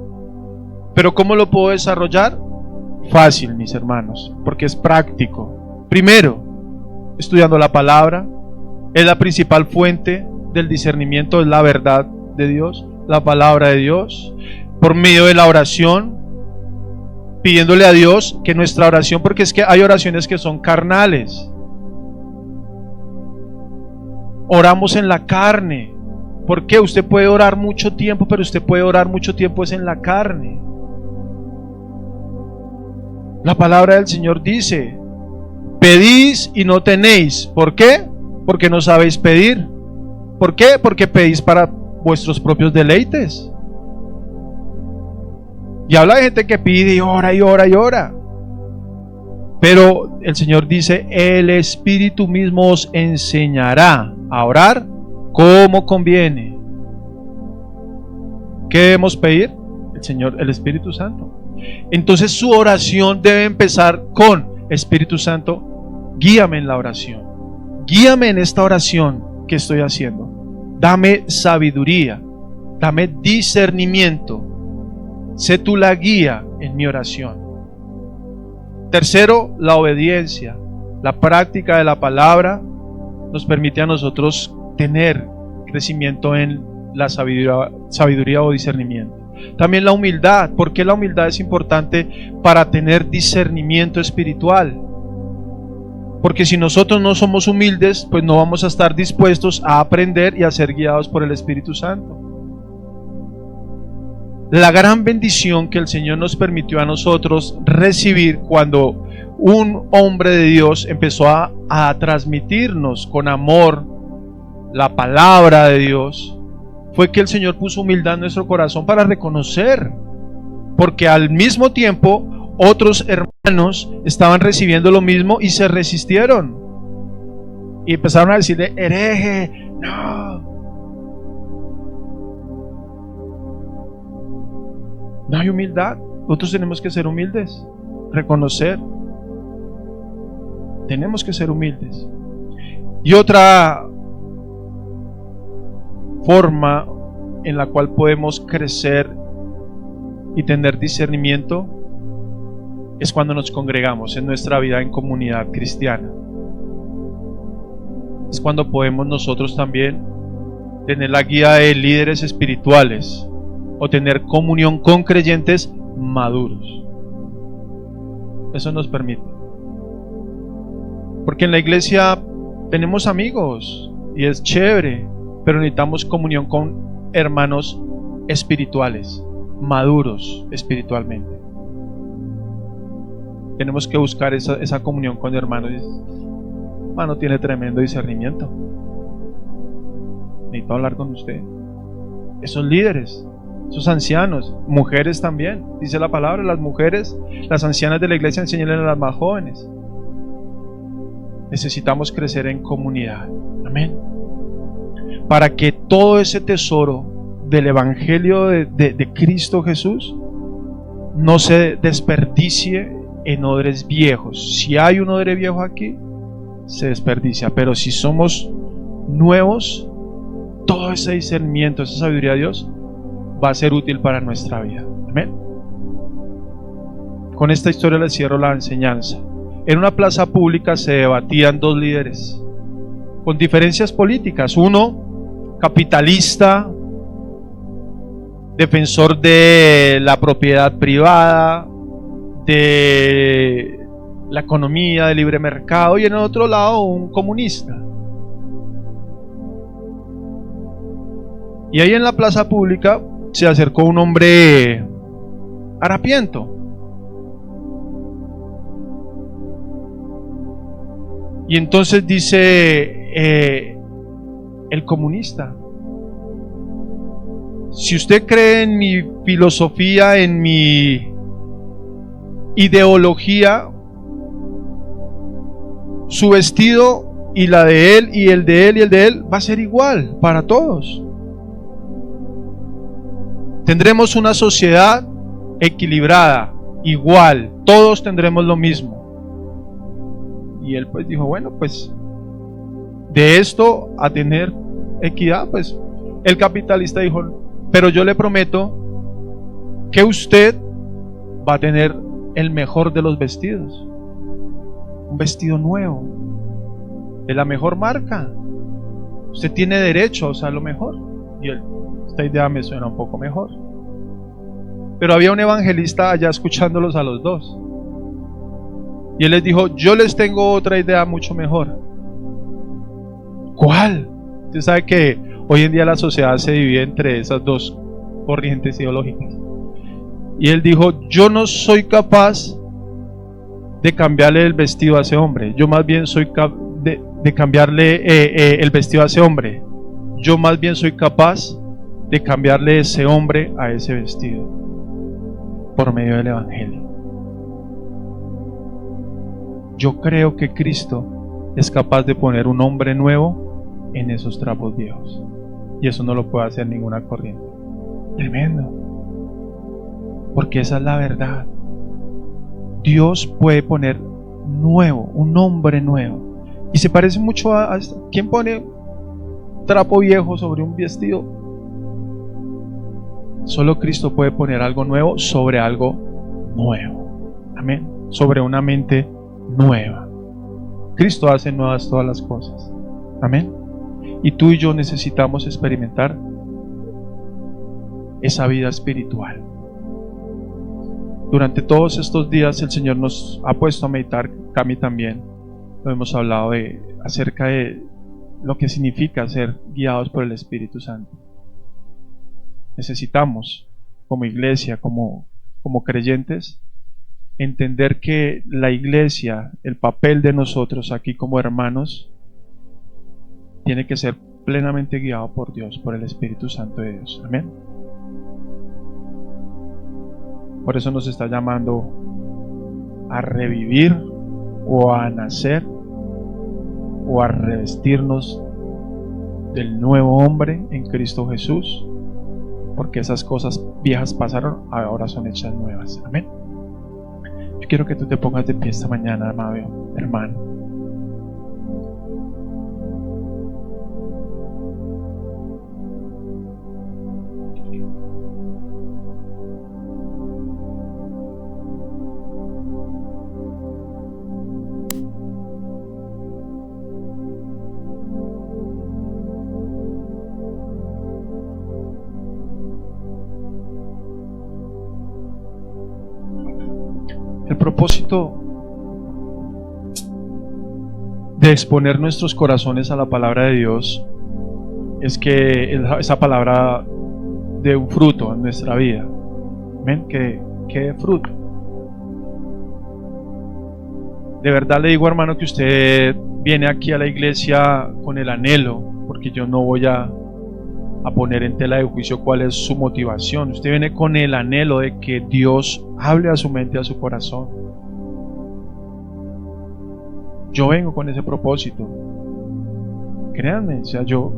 Pero ¿cómo lo puedo desarrollar? Fácil, mis hermanos, porque es práctico. Primero, estudiando la palabra. Es la principal fuente del discernimiento, es la verdad de Dios, la palabra de Dios. Por medio de la oración, pidiéndole a Dios que nuestra oración, porque es que hay oraciones que son carnales. Oramos en la carne. ¿Por qué? Usted puede orar mucho tiempo, pero usted puede orar mucho tiempo es en la carne. La palabra del Señor dice: pedís y no tenéis. ¿Por qué? Porque no sabéis pedir. ¿Por qué? Porque pedís para vuestros propios deleites. Y habla de gente que pide y ora y ora y ora. Pero el Señor dice: el Espíritu mismo os enseñará a orar como conviene. ¿Qué debemos pedir? El Señor, el Espíritu Santo. Entonces su oración debe empezar con: Espíritu Santo, guíame en la oración. Guíame en esta oración que estoy haciendo. Dame sabiduría, dame discernimiento. Sé tú la guía en mi oración. Tercero, la obediencia. La práctica de la palabra nos permite a nosotros tener crecimiento en la sabiduría o discernimiento. También la humildad. ¿Por qué la humildad es importante para tener discernimiento espiritual? Porque si nosotros no somos humildes, pues no vamos a estar dispuestos a aprender y a ser guiados por el Espíritu Santo. La gran bendición que el Señor nos permitió a nosotros recibir cuando un hombre de Dios empezó a transmitirnos con amor la palabra de Dios, fue que el Señor puso humildad en nuestro corazón para reconocer, porque al mismo tiempo otros hermanos estaban recibiendo lo mismo y se resistieron y empezaron a decirle: hereje, no hay humildad. Nosotros tenemos que ser humildes, reconocer, tenemos que ser humildes. Y otra forma en la cual podemos crecer y tener discernimiento es cuando nos congregamos en nuestra vida en comunidad cristiana. Es cuando podemos nosotros también tener la guía de líderes espirituales o tener comunión con creyentes maduros. Eso nos permite, porque en la iglesia tenemos amigos y es chévere, pero necesitamos comunión con hermanos espirituales, maduros espiritualmente. Tenemos que buscar esa comunión con hermanos. Hermano, tiene tremendo discernimiento, necesito hablar con usted. Esos líderes, esos ancianos, mujeres también, dice la palabra, las mujeres, las ancianas de la iglesia enseñan a las más jóvenes. Necesitamos crecer en comunidad, amén, para que todo ese tesoro del evangelio de Cristo Jesús no se desperdicie en odres viejos. Si hay un odre viejo aquí, se desperdicia, pero si somos nuevos, todo ese discernimiento, esa sabiduría de Dios va a ser útil para nuestra vida, amén. Con esta historia les cierro la enseñanza. En una plaza pública se debatían dos líderes con diferencias políticas. Uno, capitalista, defensor de la propiedad privada, de la economía de libre mercado, y en el otro lado un comunista. Y ahí en la plaza pública se acercó un hombre harapiento y entonces dice el comunista: si usted cree en mi filosofía, en mi ideología, su vestido y la de él y el de él y el de él va a ser igual para todos. Tendremos una sociedad equilibrada, igual, todos tendremos lo mismo. Y él pues dijo: bueno, pues de esto a tener equidad, pues el capitalista dijo: pero yo le prometo que usted va a tener el mejor de los vestidos, un vestido nuevo, de la mejor marca. Usted tiene derecho a usar lo mejor. Y él: esta idea me suena un poco mejor. Pero había un evangelista allá escuchándolos a los dos, y él les dijo: yo les tengo otra idea mucho mejor. ¿Cuál? Usted sabe que hoy en día la sociedad se divide entre esas dos corrientes ideológicas. Y él dijo: yo no soy capaz de cambiarle el vestido a ese hombre. Yo más bien soy capaz de cambiarle el vestido a ese hombre. Yo más bien soy capaz de cambiarle ese hombre a ese vestido por medio del evangelio. Yo creo que Cristo es capaz de poner un hombre nuevo en esos trapos viejos, y eso no lo puede hacer ninguna corriente. Tremendo, porque esa es la verdad. Dios puede poner nuevo, un hombre nuevo, y se parece mucho a ¿quién pone trapo viejo sobre un vestido? Solo Cristo puede poner algo nuevo sobre algo nuevo, amén, sobre una mente nueva. Cristo hace nuevas todas las cosas, amén. Y tú y yo necesitamos experimentar esa vida espiritual. Durante todos estos días el Señor nos ha puesto a meditar, a mí también lo hemos hablado acerca de lo que significa ser guiados por el Espíritu Santo. Necesitamos, como iglesia, como creyentes, entender que la iglesia, el papel de nosotros aquí como hermanos, tiene que ser plenamente guiado por Dios, por el Espíritu Santo de Dios. Amén. Por eso nos está llamando a revivir o a nacer o a revestirnos del nuevo hombre en Cristo Jesús, porque esas cosas viejas pasaron, ahora son hechas nuevas. Amén. Yo quiero que tú te pongas de pie esta mañana, amado hermano. El propósito de exponer nuestros corazones a la palabra de Dios es que esa palabra dé un fruto en nuestra vida. ¿Ven? Que dé fruto. De verdad le digo, hermano, que usted viene aquí a la iglesia con el anhelo, porque yo no voy a poner en tela de juicio cuál es su motivación. Usted viene con el anhelo de que Dios hable a su mente, a su corazón. Yo vengo con ese propósito. Créanme, o sea, yo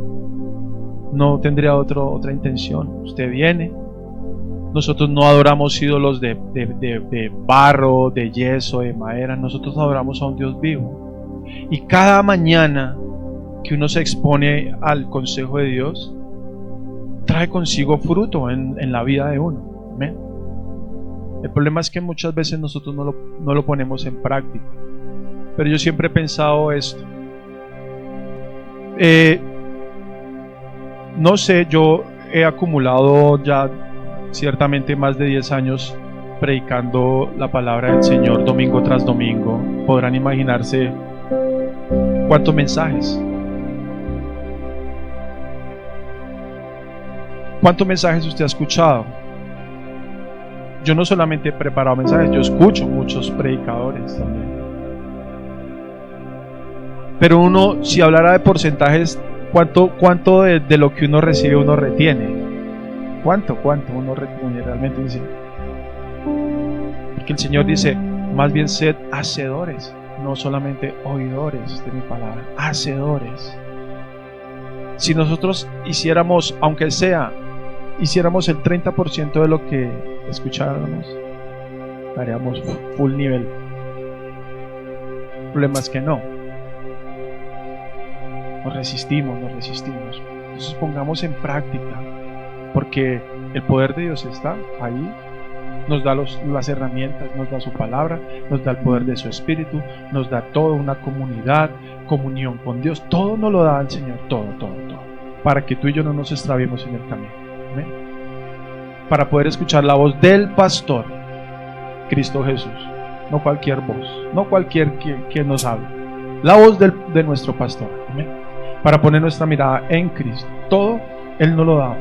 no tendría otra intención. Usted viene. Nosotros no adoramos ídolos de barro, de yeso, de madera. Nosotros adoramos a un Dios vivo. Y cada mañana que uno se expone al consejo de Dios, trae consigo fruto en la vida de uno. ¿Amén? El problema es que muchas veces nosotros no lo ponemos en práctica. Pero yo siempre he pensado esto. No sé, yo he acumulado ya ciertamente más de 10 años predicando la palabra del Señor domingo tras domingo. Podrán imaginarse cuántos mensajes. ¿Cuántos mensajes usted ha escuchado? Yo no solamente he preparado mensajes, yo escucho muchos predicadores también. Pero uno, si hablara de porcentajes, ¿cuánto de lo que uno recibe uno retiene? ¿Cuánto uno retiene realmente? Dice, porque el Señor dice, más bien sed hacedores, no solamente oidores de mi palabra, hacedores. Si nosotros hiciéramos, aunque sea, hiciéramos el 30% de lo que escucháramos, estaríamos full nivel. El problema es que no. Nos resistimos. Entonces pongamos en práctica, porque el poder de Dios está ahí. Nos da las herramientas, nos da su palabra, nos da el poder de su espíritu, nos da toda una comunidad, comunión con Dios. Todo nos lo da el Señor, todo, para que tú y yo no nos extraviemos en el camino. ¿Amén? Para poder escuchar la voz del pastor, Cristo Jesús, no cualquier voz, no cualquier que nos hable, la voz de nuestro pastor. ¿Amén? Para poner nuestra mirada en Cristo. Todo Él nos lo da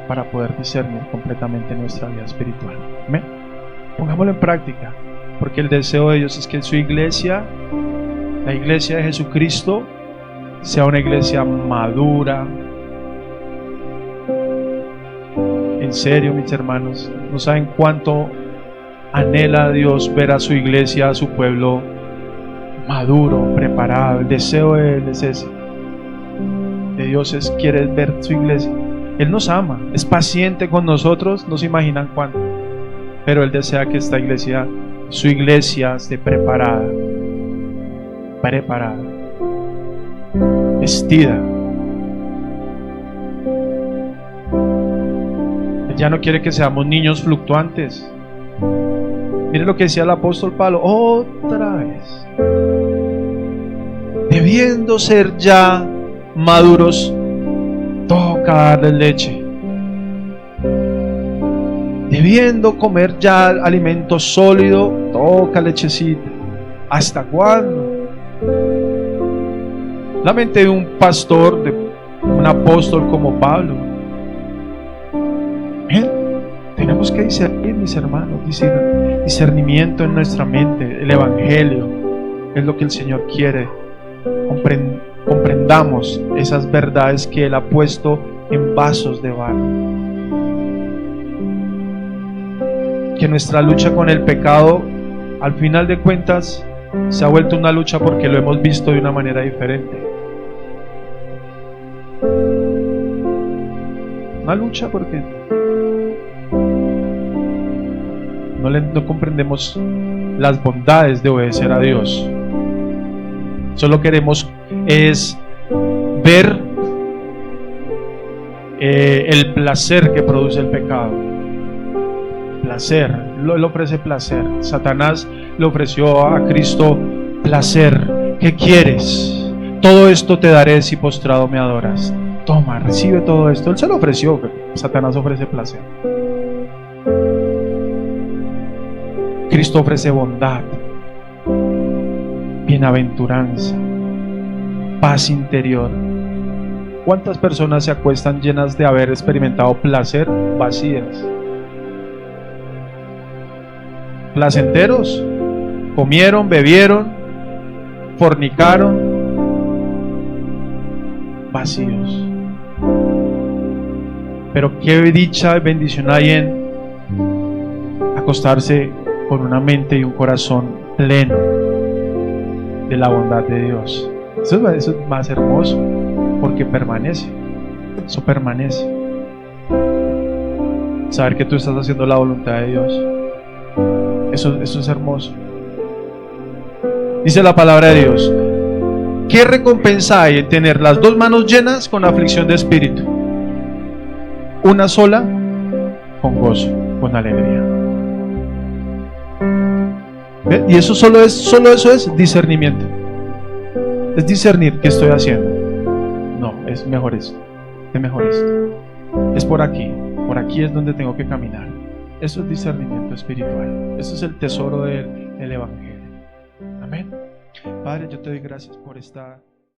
para poder discernir completamente nuestra vida espiritual. ¿Amén? Pongámoslo en práctica, porque el deseo de Dios es que su iglesia, la iglesia de Jesucristo, sea una iglesia madura. En serio, mis hermanos, no saben cuánto anhela Dios ver a su iglesia, a su pueblo maduro, preparado. El deseo de Él es ese. De Dios quiere ver su iglesia. Él nos ama, es paciente con nosotros, no se imaginan cuánto. Pero Él desea que esta iglesia, su iglesia, esté preparada, vestida. Él ya no quiere que seamos niños fluctuantes. Mire lo que decía el apóstol Pablo, otra vez. Debiendo ser ya maduros, toca darles leche. Debiendo comer ya alimento sólido, toca lechecita. ¿Hasta cuándo? La mente de un pastor, de un apóstol como Pablo. Bien, tenemos tenemos que discernir, mis hermanos, discernimiento en nuestra mente. El Evangelio es lo que el Señor quiere. Comprendamos esas verdades que Él ha puesto en vasos de barro. Que nuestra lucha con el pecado, al final de cuentas, se ha vuelto una lucha porque lo hemos visto de una manera diferente. Una lucha porque no comprendemos las bondades de obedecer a Dios. Solo queremos es ver el placer que produce el pecado. Placer, Él ofrece placer. Satanás le ofreció a Cristo placer. ¿Qué quieres? Todo esto te daré si postrado me adoras. Toma, recibe todo esto. Él se lo ofreció. Satanás ofrece placer. Cristo ofrece bondad, bienaventuranza, paz interior. ¿Cuántas personas se acuestan llenas de haber experimentado placer, vacías? Placenteros, comieron, bebieron, fornicaron, vacíos. Pero qué dicha y bendición hay en acostarse con una mente y un corazón pleno de la bondad de Dios. Eso es más hermoso, porque permanece. Eso permanece. Saber que tú estás haciendo la voluntad de Dios. Eso es hermoso. Dice la palabra de Dios: ¿qué recompensa hay en tener las dos manos llenas con aflicción de espíritu? Una sola con gozo, con alegría. ¿Ve? Y eso solo eso es discernimiento. Es discernir qué estoy haciendo. No, es mejor esto. Es mejor esto. Es por aquí es donde tengo que caminar. Eso es discernimiento espiritual. Eso es el tesoro del Evangelio. Amén. Padre, yo te doy gracias por esta